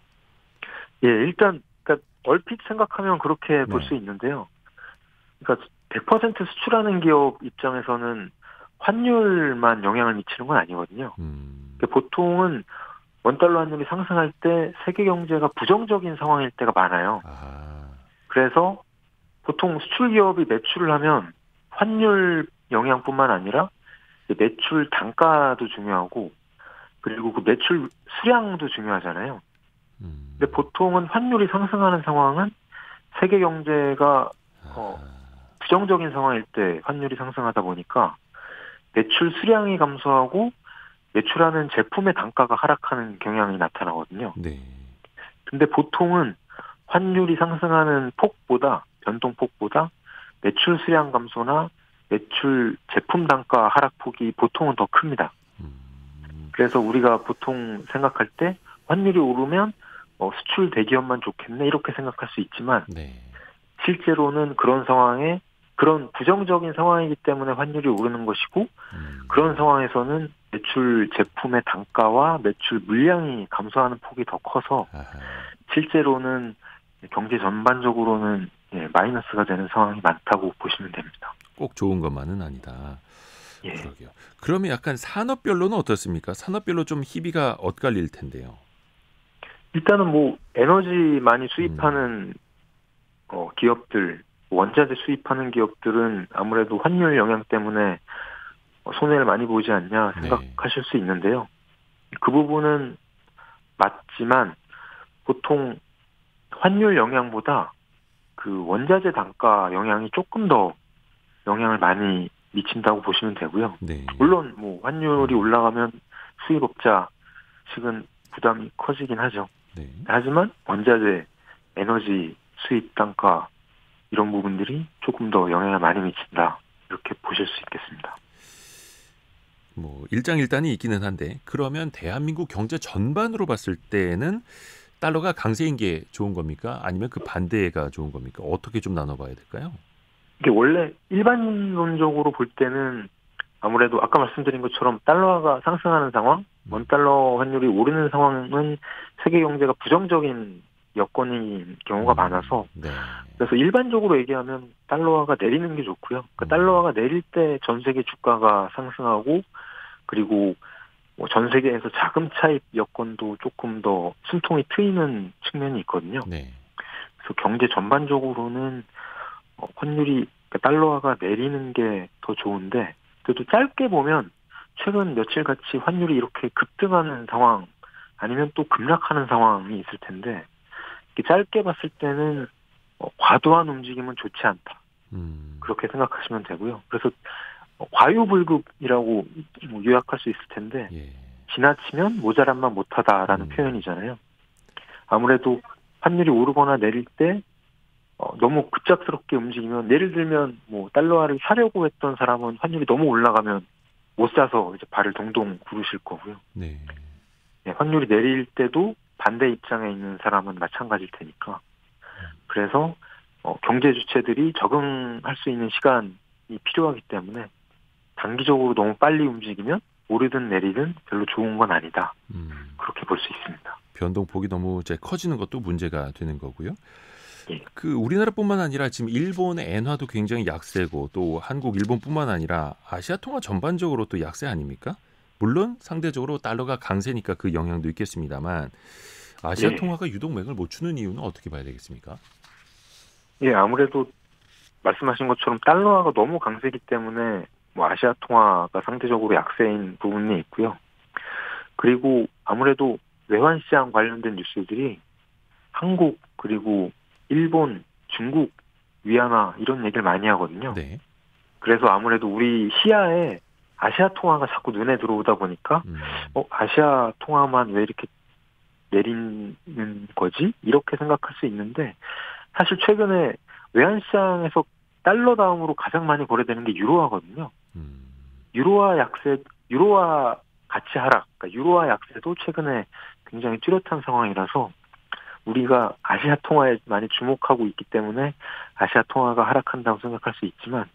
일단 그러니까 얼핏 생각하면 그렇게 볼 수 있는데요. 그러니까 100% 수출하는 기업 입장에서는 환율만 영향을 미치는 건 아니거든요. 그러니까 보통은 원달러 환율이 상승할 때 세계 경제가 부정적인 상황일 때가 많아요. 그래서 보통 수출 기업이 매출을 하면 환율 영향뿐만 아니라 매출 단가도 중요하고 그리고 그 매출 수량도 중요하잖아요. 근데 보통은 환율이 상승하는 상황은 세계 경제가 부정적인 상황일 때 환율이 상승하다 보니까 매출 수량이 감소하고 매출하는 제품의 단가가 하락하는 경향이 나타나거든요. 네. 근데 보통은 환율이 상승하는 폭보다 변동폭보다 매출 수량 감소나 매출 제품 단가 하락폭이 보통은 더 큽니다. 그래서 우리가 보통 생각할 때 환율이 오르면 수출 대기업만 좋겠네 이렇게 생각할 수 있지만 네. 실제로는 그런 상황에 그런 부정적인 상황이기 때문에 환율이 오르는 것이고 그런 상황에서는 매출 제품의 단가와 매출 물량이 감소하는 폭이 더 커서 실제로는 경제 전반적으로는 마이너스가 되는 상황이 많다고 보시면 됩니다. 꼭 좋은 것만은 아니다. 예. 그러게요. 그러면 약간 산업별로는 어떻습니까? 산업별로 좀 희비가 엇갈릴 텐데요. 일단은 뭐 에너지 많이 수입하는 기업들, 원자재 수입하는 기업들은 아무래도 환율 영향 때문에 손해를 많이 보지 않냐 생각하실 수 있는데요. 그 부분은 맞지만 보통 환율 영향보다 그 원자재 단가 영향이 조금 더 영향을 많이 미친다고 보시면 되고요. 네. 물론 뭐 환율이 올라가면 수입업자 측은 부담이 커지긴 하죠. 네. 하지만 원자재, 에너지 수입 단가 이런 부분들이 조금 더 영향을 많이 미친다. 이렇게 보실 수 있겠습니다. 뭐 일장일단이 있기는 한데 그러면 대한민국 경제 전반으로 봤을 때는 달러가 강세인 게 좋은 겁니까? 아니면 그 반대가 좋은 겁니까? 어떻게 좀 나눠봐야 될까요? 이게 원래 일반론적으로 볼 때는 아무래도 아까 말씀드린 것처럼 달러가 상승하는 상황, 원달러 환율이 오르는 상황은 세계 경제가 부정적인 여건인 경우가 많아서 네. 그래서 일반적으로 얘기하면 달러화가 내리는 게 좋고요. 그러니까 달러화가 내릴 때 전 세계 주가가 상승하고 그리고 뭐 전 세계에서 자금 차입 여건도 조금 더 숨통이 트이는 측면이 있거든요. 네. 그래서 경제 전반적으로는 환율이 그러니까 달러화가 내리는 게 더 좋은데 그래도 짧게 보면 최근 며칠 같이 환율이 이렇게 급등하는 상황 아니면 또 급락하는 상황이 있을 텐데 짧게 봤을 때는 과도한 움직임은 좋지 않다. 그렇게 생각하시면 되고요. 그래서 과유불급이라고 요약할 수 있을 텐데 지나치면 모자란만 못하다라는 표현이잖아요. 아무래도 환율이 오르거나 내릴 때 너무 급작스럽게 움직이면 예를 들면 뭐 달러화를 사려고 했던 사람은 환율이 너무 올라가면 못 사서 이제 발을 동동 구르실 거고요. 네. 환율이 내릴 때도 반대 입장에 있는 사람은 마찬가지일 테니까. 그래서 경제 주체들이 적응할 수 있는 시간이 필요하기 때문에 단기적으로 너무 빨리 움직이면 오르든 내리든 별로 좋은 건 아니다. 그렇게 볼 수 있습니다. 변동폭이 너무 이제 커지는 것도 문제가 되는 거고요. 예. 그 우리나라뿐만 아니라 지금 일본의 엔화도 굉장히 약세고 또 한국, 일본뿐만 아니라 아시아 통화 전반적으로 또 약세 아닙니까? 물론 상대적으로 달러가 강세니까 그 영향도 있겠습니다만 아시아 예. 통화가 유독 맥을 못 추는 이유는 어떻게 봐야 되겠습니까? 예, 아무래도 말씀하신 것처럼 달러화가 너무 강세이기 때문에 뭐 아시아 통화가 상대적으로 약세인 부분이 있고요. 그리고 아무래도 외환시장 관련된 뉴스들이 한국 그리고 일본, 중국, 위안화 이런 얘기를 많이 하거든요. 네. 그래서 아무래도 우리 시야에 아시아 통화가 자꾸 눈에 들어오다 보니까 아시아 통화만 왜 이렇게 내리는 거지? 이렇게 생각할 수 있는데 사실 최근에 외환시장에서 달러 다음으로 가장 많이 거래되는 게 유로화거든요. 유로화 가치 하락, 그러니까 유로화 약세도 최근에 굉장히 뚜렷한 상황이라서 우리가 아시아 통화에 많이 주목하고 있기 때문에 아시아 통화가 하락한다고 생각할 수 있지만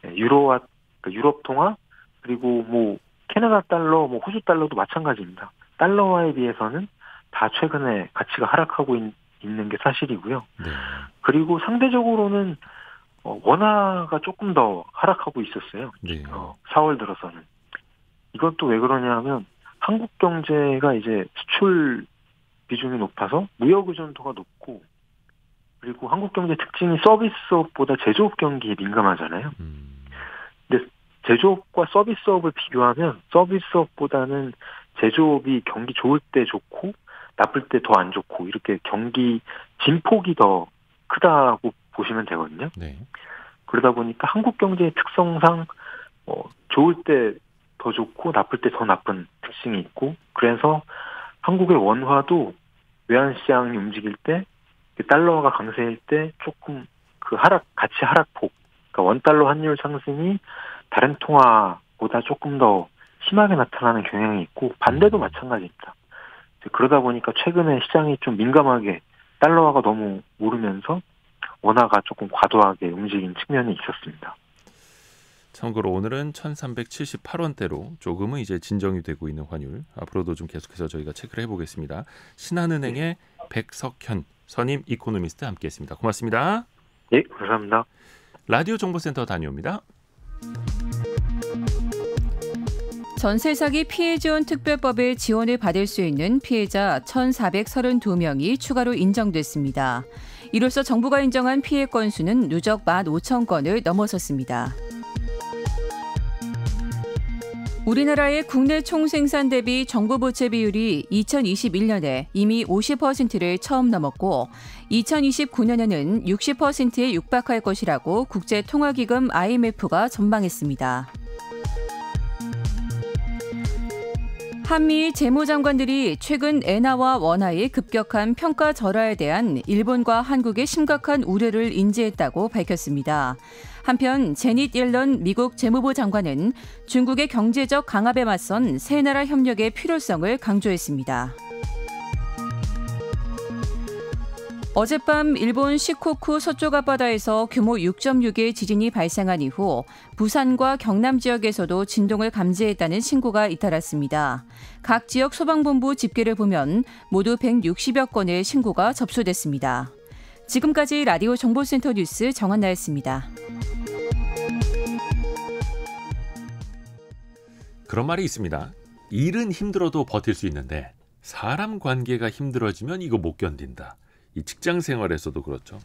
유로화, 그러니까 유럽 통화 그리고 뭐 캐나다 달러, 뭐 호주 달러도 마찬가지입니다. 달러화에 비해서는 다 최근에 가치가 하락하고 있는 게 사실이고요. 네. 그리고 상대적으로는 원화가 조금 더 하락하고 있었어요. 네. 4월 들어서는. 이건 또 왜 그러냐면 한국 경제가 이제 수출 비중이 높아서 무역 의존도가 높고 그리고 한국 경제 특징이 서비스업보다 제조업 경기에 민감하잖아요. 근데 제조업과 서비스업을 비교하면 서비스업보다는 제조업이 경기 좋을 때 좋고 나쁠 때 더 안 좋고 이렇게 경기 진폭이 더 크다고 보시면 되거든요. 네. 그러다 보니까 한국 경제의 특성상 좋을 때 더 좋고 나쁠 때 더 나쁜 특징이 있고 환율화도 한국의 원화도 외환시장이 움직일 때 달러가 강세일 때 조금 그 가치 하락폭, 그러니까 원달러 환율 상승이 다른 통화보다 조금 더 심하게 나타나는 경향이 있고 반대도 마찬가지입니다. 그러다 보니까 최근에 시장이 좀 민감하게 달러화가 너무 오르면서 원화가 조금 과도하게 움직인 측면이 있었습니다. 참고로 오늘은 1378원대로 조금은 이제 진정이 되고 있는 환율. 앞으로도 좀 계속해서 저희가 체크를 해보겠습니다. 신한은행의 백석현 선임 이코노미스트 함께했습니다. 고맙습니다. 예, 감사합니다. 라디오 정보센터 다녀옵니다. 전세 사기 피해 지원 특별법의 지원을 받을 수 있는 피해자 1,432명이 추가로 인정됐습니다. 이로써 정부가 인정한 피해 건수는 누적 15,000건을 넘어섰습니다. 우리나라의 국내 총생산 대비 정부 부채 비율이 2021년에 이미 50%를 처음 넘었고 2029년에는 60%에 육박할 것이라고 국제통화기금 IMF가 전망했습니다. 한미 재무장관들이 최근 엔화와 원화의 급격한 평가 절하에 대한 일본과 한국의 심각한 우려를 인지했다고 밝혔습니다. 한편 제닛 옐런 미국 재무부 장관은 중국의 경제적 강압에 맞선 세 나라 협력의 필요성을 강조했습니다. 어젯밤 일본 시코쿠 서쪽 앞바다에서 규모 6.6의 지진이 발생한 이후 부산과 경남 지역에서도 진동을 감지했다는 신고가 잇따랐습니다. 각 지역 소방본부 집계를 보면 모두 160여 건의 신고가 접수됐습니다. 지금까지 라디오 정보센터 뉴스 정한나였습니다. 그런 말이 있습니다. 일은 힘들어도 버틸 수 있는데 사람 관계가 힘들어지면 이거 못 견딘다. 이 직장 생활에서도 그렇죠.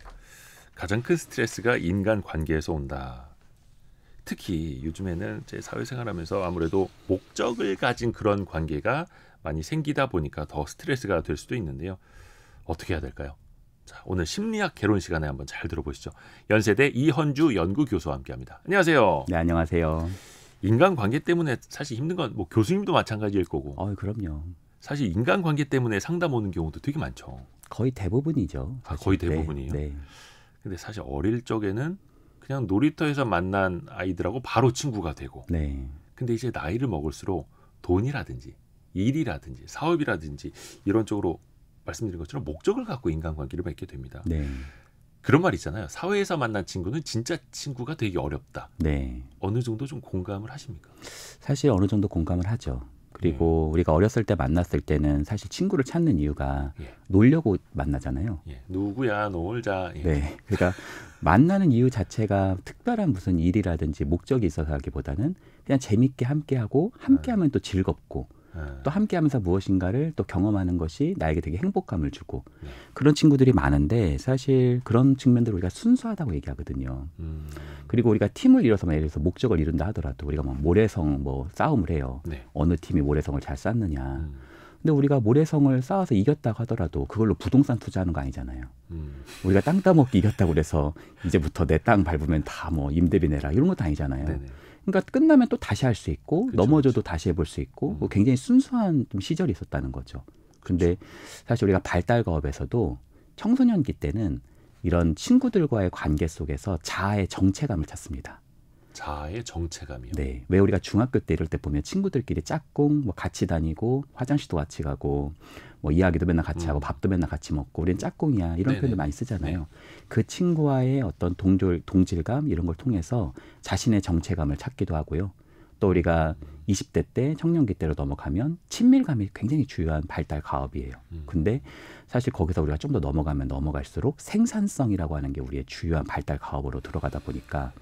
가장 큰 스트레스가 인간 관계에서 온다. 특히 요즘에는 제 사회생활하면서 아무래도 목적을 가진 그런 관계가 많이 생기다 보니까 더 스트레스가 될 수도 있는데요. 어떻게 해야 될까요? 자, 오늘 심리학 개론 시간에 한번 잘 들어보시죠. 연세대 이헌주 연구교수와 함께합니다. 안녕하세요. 네, 안녕하세요. 인간관계 때문에 사실 힘든 건 뭐 교수님도 마찬가지일 거고. 그럼요. 사실 인간관계 때문에 상담 오는 경우도 되게 많죠. 거의 대부분이죠. 거의 대부분이에요. 네. 근데 사실 어릴 적에는 그냥 놀이터에서 만난 아이들하고 바로 친구가 되고. 네. 근데 이제 나이를 먹을수록 돈이라든지 일이라든지 사업이라든지 이런 쪽으로 말씀드린 것처럼 목적을 갖고 인간관계를 맺게 됩니다. 네. 그런 말 있잖아요. 사회에서 만난 친구는 진짜 친구가 되기 어렵다. 네. 어느 정도 좀 공감을 하십니까? 사실 어느 정도 공감을 하죠. 그리고 우리가 어렸을 때 만났을 때는 사실 친구를 찾는 이유가 놀려고 만나잖아요. 누구야 놀자. 네. 그러니까 만나는 이유 자체가 특별한 무슨 일이라든지 목적이 있어서 하기보다는 그냥 재밌게 함께하고 함께하면 또 즐겁고 또 함께하면서 무엇인가를 또 경험하는 것이 나에게 되게 행복감을 주고 그런 친구들이 많은데 사실 그런 측면들을 우리가 순수하다고 얘기하거든요. 그리고 우리가 팀을 이뤄서 예를 들어서 목적을 이룬다 하더라도 우리가 뭐 모래성 싸움을 해요. 네. 어느 팀이 모래성을 잘 쌓느냐. 근데 우리가 모래성을 쌓아서 이겼다고 하더라도 그걸로 부동산 투자하는 거 아니잖아요. 우리가 땅 따먹기 이겼다고 그래서 이제부터 내 땅 밟으면 다 뭐 임대비 내라 이런 것도 아니잖아요. 네네. 그러니까 끝나면 또 다시 할 수 있고 그쵸, 넘어져도 다시 해볼 수 있고 굉장히 순수한 좀 시절이 있었다는 거죠. 근데 사실 우리가 발달과업에서도 청소년기 때는 이런 친구들과의 관계 속에서 자아의 정체감을 찾습니다. 자아의 정체감이요? 네. 왜 우리가 중학교 때 이럴 때 보면 친구들끼리 짝꿍 뭐 같이 다니고 화장실도 같이 가고 뭐 이야기도 맨날 같이 하고 밥도 맨날 같이 먹고 우리는 짝꿍이야 이런 표현을 많이 쓰잖아요. 네. 그 친구와의 어떤 동질감 이런 걸 통해서 자신의 정체감을 찾기도 하고요. 또 우리가 20대 때 청년기 때로 넘어가면 친밀감이 굉장히 중요한 발달 가업이에요. 근데 사실 거기서 우리가 좀 더 넘어가면 넘어갈수록 생산성이라고 하는 게 우리의 주요한 발달 가업으로 들어가다 보니까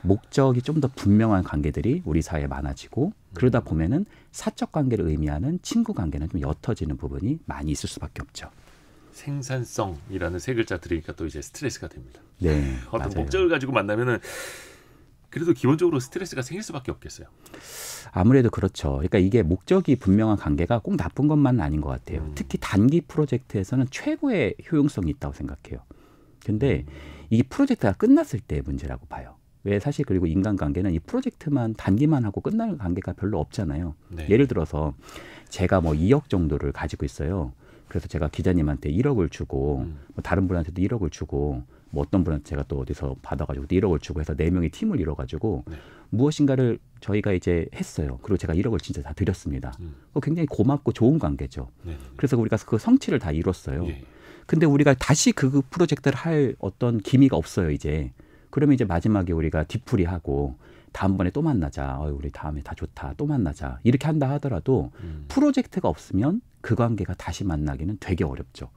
목적이 좀 더 분명한 관계들이 우리 사회에 많아지고 그러다 보면은 사적 관계를 의미하는 친구 관계는 좀 옅어지는 부분이 많이 있을 수밖에 없죠. 생산성이라는 세 글자 들으니까 또 이제 스트레스가 됩니다. 네, 어떤 맞아요. 목적을 가지고 만나면은 그래도 기본적으로 스트레스가 생길 수밖에 없겠어요. 아무래도 그렇죠. 그러니까 이게 목적이 분명한 관계가 꼭 나쁜 것만은 아닌 것 같아요. 특히 단기 프로젝트에서는 최고의 효용성이 있다고 생각해요. 근데 이게 프로젝트가 끝났을 때의 문제라고 봐요. 왜 사실 그리고 인간관계는 이 프로젝트만 단기만 하고 끝나는 관계가 별로 없잖아요. 네. 예를 들어서 제가 뭐 2억 정도를 가지고 있어요. 그래서 제가 기자님한테 1억을 주고 뭐 다른 분한테도 1억을 주고 뭐 어떤 분한테 제가 또 어디서 받아가지고 1억을 주고 해서 4명이 팀을 이뤄가지고 네. 무엇인가를 저희가 이제 했어요. 그리고 제가 1억을 진짜 다 드렸습니다. 굉장히 고맙고 좋은 관계죠. 네. 그래서 우리가 그 성취를 다 이뤘어요. 예. 근데 우리가 다시 그 프로젝트를 할 어떤 기미가 없어요, 이제. 그러면 이제 마지막에 우리가 뒤풀이하고 다음번에 또 만나자. 우리 다음에 다 좋다. 또 만나자. 이렇게 한다 하더라도 프로젝트가 없으면 그 관계가 다시 만나기는 되게 어렵죠.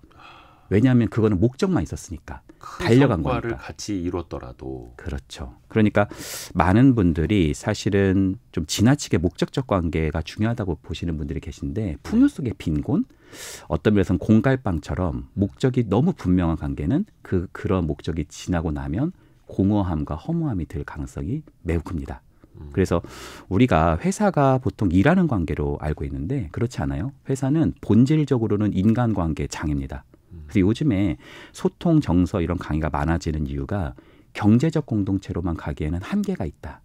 왜냐하면 그거는 목적만 있었으니까. 달려간 성과를 거니까. 같이 이뤘더라도. 그렇죠. 그러니까 많은 분들이 사실은 좀 지나치게 목적적 관계가 중요하다고 보시는 분들이 계신데 풍요 속의 빈곤, 어떤 면에서는 공갈빵처럼 목적이 너무 분명한 관계는 그런 목적이 지나고 나면 공허함과 허무함이 들 가능성이 매우 큽니다. 그래서 우리가 회사가 보통 일하는 관계로 알고 있는데 그렇지 않아요. 회사는 본질적으로는 인간관계 장입니다. 그래서 요즘에 소통, 정서 이런 강의가 많아지는 이유가 경제적 공동체로만 가기에는 한계가 있다.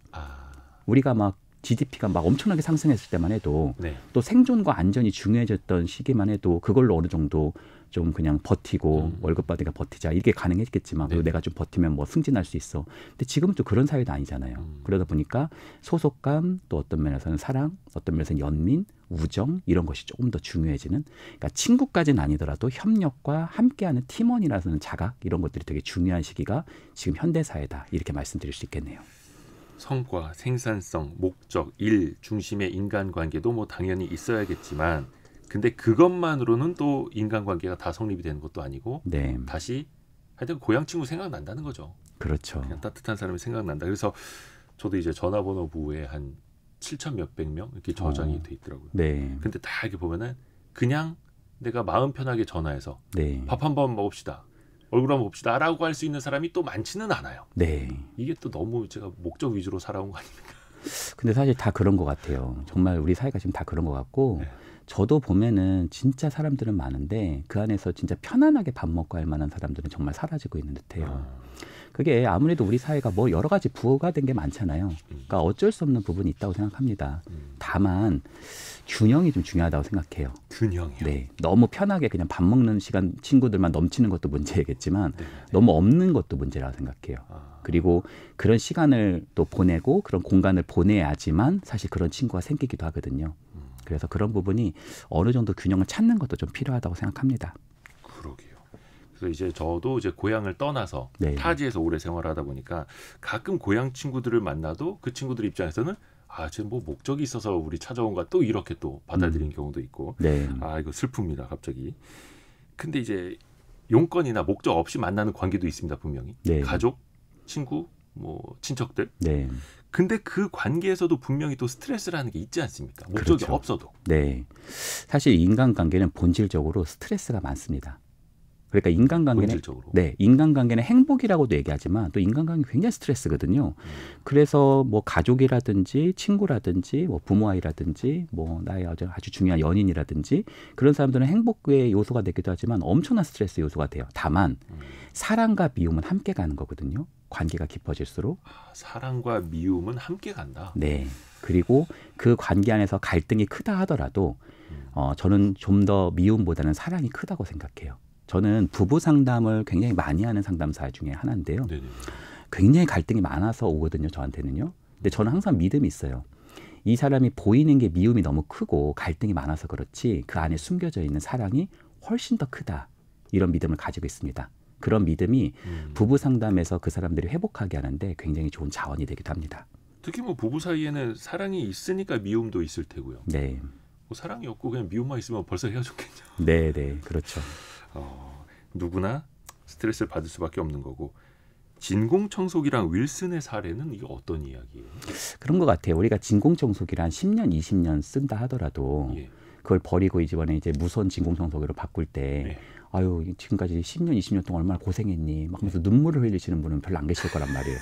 우리가 막 GDP가 막 엄청나게 상승했을 때만 해도 네. 또 생존과 안전이 중요해졌던 시기만 해도 그걸로 어느 정도 좀 그냥 버티고 월급 받으니까 버티자 이게 가능했겠지만 그리고 내가 좀 버티면 뭐 승진할 수 있어. 근데 지금은 또 그런 사회도 아니잖아요. 그러다 보니까 소속감 또 어떤 면에서는 사랑, 어떤 면에서는 연민, 우정 이런 것이 조금 더 중요해지는 그러니까 친구까지는 아니더라도 협력과 함께하는 팀원이라는 자각 이런 것들이 되게 중요한 시기가 지금 현대사회다 이렇게 말씀드릴 수 있겠네요. 성과, 생산성, 목적, 일 중심의 인간관계도 뭐 당연히 있어야겠지만 근데 그것만으로는 또 인간관계가 다 성립이 되는 것도 아니고 네. 다시 하여튼 고향 친구 생각난다는 거죠. 그렇죠. 그냥 따뜻한 사람이 생각난다. 그래서 저도 이제 전화번호 부에 한 7천 몇백 명 이렇게 저장이 돼 있더라고요. 네. 근데 다 이렇게 보면은 그냥 내가 마음 편하게 전화해서 네. 밥 한번 먹읍시다. 얼굴 한번 봅시다. 라고 할 수 있는 사람이 또 많지는 않아요. 네. 이게 또 너무 제가 목적 위주로 살아온 거 아닙니까? 근데 사실 다 그런 것 같아요. 정말 우리 사회가 지금 다 그런 것 같고 네. 저도 보면은 진짜 사람들은 많은데 그 안에서 진짜 편안하게 밥 먹고 할 만한 사람들은 정말 사라지고 있는 듯해요. 그게 아무래도 우리 사회가 뭐 여러 가지 부호가 된 게 많잖아요. 그러니까 어쩔 수 없는 부분이 있다고 생각합니다. 다만 균형이 좀 중요하다고 생각해요. 균형이요. 네, 너무 편하게 그냥 밥 먹는 시간 친구들만 넘치는 것도 문제겠지만 너무 없는 것도 문제라고 생각해요. 그리고 그런 시간을 또 보내고 그런 공간을 보내야지만 사실 그런 친구가 생기기도 하거든요. 그래서 그런 부분이 어느 정도 균형을 찾는 것도 좀 필요하다고 생각합니다. 그러게요. 그래서 이제 저도 이제 고향을 떠나서 네. 타지에서 오래 생활하다 보니까 가끔 고향 친구들을 만나도 그 친구들 입장에서는 아, 지금 뭐 목적이 있어서 우리 찾아온가 또 이렇게 또 받아들이는 경우도 있고 네. 아, 이거 슬픕니다, 갑자기. 근데 이제 용건이나 목적 없이 만나는 관계도 있습니다, 분명히. 네. 가족, 친구, 뭐 친척들. 네. 근데 그 관계에서도 분명히 또 스트레스라는 게 있지 않습니까? 목적이 그렇죠. 없어도. 네. 사실 인간관계는 본질적으로 스트레스가 많습니다. 그러니까 인간관계는 본질적으로. 네, 인간관계는 행복이라고도 얘기하지만 또 인간관계 굉장히 스트레스거든요. 그래서 뭐 가족이라든지 친구라든지 뭐 부모아이라든지 뭐 나의 아주 중요한 연인이라든지 그런 사람들은 행복의 요소가 되기도 하지만 엄청난 스트레스 요소가 돼요. 다만 사랑과 미움은 함께 가는 거거든요. 관계가 깊어질수록. 아, 사랑과 미움은 함께 간다. 네. 그리고 그 관계 안에서 갈등이 크다 하더라도 저는 좀 더 미움보다는 사랑이 크다고 생각해요. 저는 부부 상담을 굉장히 많이 하는 상담사 중에 하나인데요. 네네. 굉장히 갈등이 많아서 오거든요, 저한테는요. 근데 저는 항상 믿음이 있어요. 이 사람이 보이는 게 미움이 너무 크고 갈등이 많아서 그렇지 그 안에 숨겨져 있는 사랑이 훨씬 더 크다. 이런 믿음을 가지고 있습니다. 그런 믿음이 부부 상담에서 그 사람들이 회복하게 하는데 굉장히 좋은 자원이 되기도 합니다. 특히 뭐 부부 사이에는 사랑이 있으니까 미움도 있을 테고요. 네. 뭐 사랑이 없고 그냥 미움만 있으면 벌써 헤어졌겠죠. 네, 네, 그렇죠. 누구나 스트레스를 받을 수밖에 없는 거고. 진공청소기랑 윌슨의 사례는 이게 어떤 이야기예요? 그런 것 같아요. 우리가 진공청소기를 한 10년, 20년 쓴다 하더라도 예. 그걸 버리고 이번에 이제 무선 진공청소기로 바꿀 때 네. 아유 지금까지 10년, 20년 동안 얼마나 고생했니 막 하면서 눈물을 흘리시는 분은 별로 안 계실 거란 말이에요.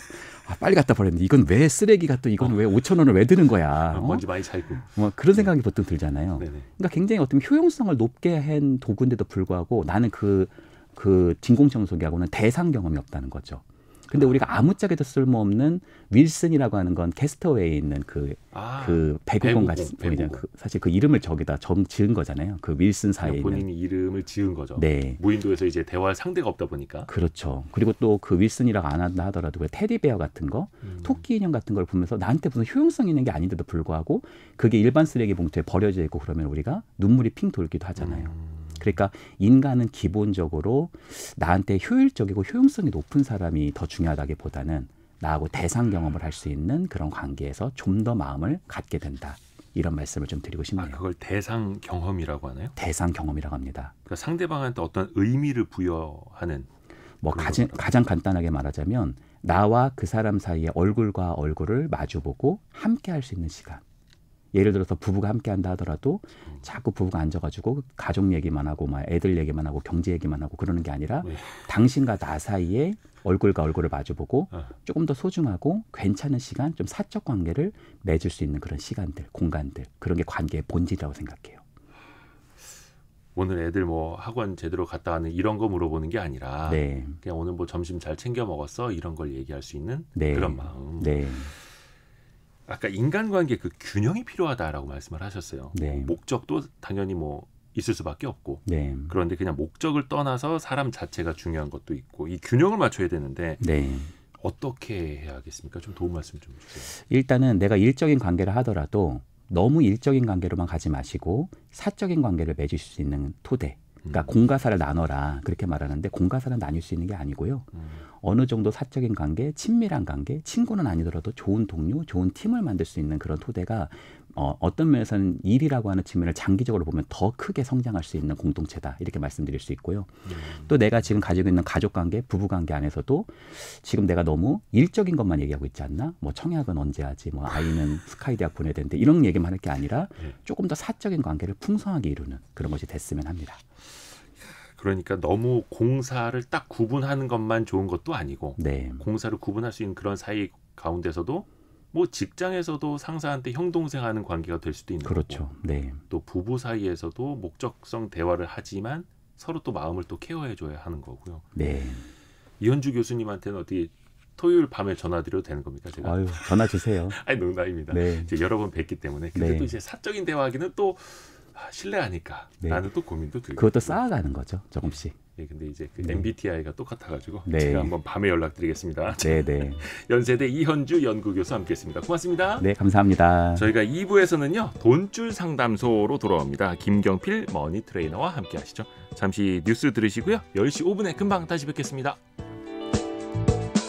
아, 빨리 갖다 버렸는데 이건 왜 쓰레기가 또 이건 왜 5,000원을 왜 드는 거야? 먼지 많이 살고. 뭐 그런 생각이 보통 들잖아요. 네네. 그러니까 굉장히 어떤 효용성을 높게 한 도구인데도 불구하고 나는 그 진공청소기하고는 대상 경험이 없다는 거죠. 근데 우리가 아무짝에도 쓸모없는 윌슨이라고 하는 건 캐스터웨이에 있는 그 배구공 같은 보이잖아요. 사실 그 이름을 저기다 지은 거잖아요. 그 윌슨 사이에 본인이 있는 이름을 지은 거죠. 네. 무인도에서 이제 대화할 상대가 없다 보니까. 그렇죠. 그리고 또 그 윌슨이라고 안 한다 하더라도 그 테디베어 같은 거, 토끼 인형 같은 걸 보면서 나한테 무슨 효용성 있는 게 아닌데도 불구하고 그게 일반 쓰레기 봉투에 버려져 있고 그러면 우리가 눈물이 핑 돌기도 하잖아요. 그러니까 인간은 기본적으로 나한테 효율적이고 효용성이 높은 사람이 더 중요하다기보다는 나하고 대상 경험을 할 수 있는 그런 관계에서 좀 더 마음을 갖게 된다. 이런 말씀을 좀 드리고 싶네요. 그걸 대상 경험이라고 하나요? 대상 경험이라고 합니다. 그러니까 상대방한테 어떤 의미를 부여하는. 뭐 가장 간단하게 말하자면 나와 그 사람 사이에 얼굴과 얼굴을 마주보고 함께 할 수 있는 시간. 예를 들어서 부부가 함께 한다 하더라도 자꾸 부부가 앉아가지고 가족 얘기만 하고 막 애들 얘기만 하고 경제 얘기만 하고 그러는 게 아니라 당신과 나 사이에 얼굴과 얼굴을 마주보고 조금 더 소중하고 괜찮은 시간, 좀 사적 관계를 맺을 수 있는 그런 시간들, 공간들, 그런 게 관계의 본질이라고 생각해요. 오늘 애들 뭐 학원 제대로 갔다 왔는 이런 거 물어보는 게 아니라 네. 그냥 오늘 뭐 점심 잘 챙겨 먹었어 이런 걸 얘기할 수 있는 네. 그런 마음. 네. 아까 인간관계 그 균형이 필요하다라고 말씀을 하셨어요. 네. 목적도 당연히 뭐 있을 수밖에 없고 네. 그런데 그냥 목적을 떠나서 사람 자체가 중요한 것도 있고 이 균형을 맞춰야 되는데 네. 어떻게 해야겠습니까? 좀 도움 말씀 좀 주세요. 일단은 내가 일적인 관계를 하더라도 너무 일적인 관계로만 가지 마시고 사적인 관계를 맺을 수 있는 토대. 그러니까 공과사를 나눠라 그렇게 말하는데 공과사를 나눌 수 있는 게 아니고요. 어느 정도 사적인 관계, 친밀한 관계, 친구는 아니더라도 좋은 동료, 좋은 팀을 만들 수 있는 그런 토대가 어떤 면에서는 일이라고 하는 측면을 장기적으로 보면 더 크게 성장할 수 있는 공동체다 이렇게 말씀드릴 수 있고요. 또 내가 지금 가지고 있는 가족관계, 부부관계 안에서도 지금 내가 너무 일적인 것만 얘기하고 있지 않나? 뭐 청약은 언제 하지? 뭐 아이는 스카이 대학 보내야 되는데 이런 얘기만 할 게 아니라 조금 더 사적인 관계를 풍성하게 이루는 그런 것이 됐으면 합니다. 그러니까 너무 공사를 딱 구분하는 것만 좋은 것도 아니고 네. 공사를 구분할 수 있는 그런 사이 가운데서도 뭐 직장에서도 상사한테 형 동생 하는 관계가 될 수도 있는 그렇죠. 거고 네. 또 부부 사이에서도 목적성 대화를 하지만 서로 또 마음을 또 케어해줘야 하는 거고요. 네. 이현주 교수님한테는 어떻게 토요일 밤에 전화드려도 되는 겁니까? 제가? 아유, 전화 주세요. 아니 농담입니다. 네. 이제 여러 번 뵙기 때문에 근데 네. 또 이제 사적인 대화하기는 또 신뢰하니까 네. 라는 또 고민도 들고 그것도 쌓아가는 거죠, 조금씩. 예, 근데 이제 그 네. MBTI가 똑같아가지고 네. 제가 한번 밤에 연락드리겠습니다. 네. 연세대 이현주 연구교수 함께했습니다. 고맙습니다. 네, 감사합니다. 저희가 2부에서는요 돈줄 상담소로 돌아옵니다. 김경필 머니 트레이너와 함께하시죠. 잠시 뉴스 들으시고요. 10시 5분에 금방 다시 뵙겠습니다.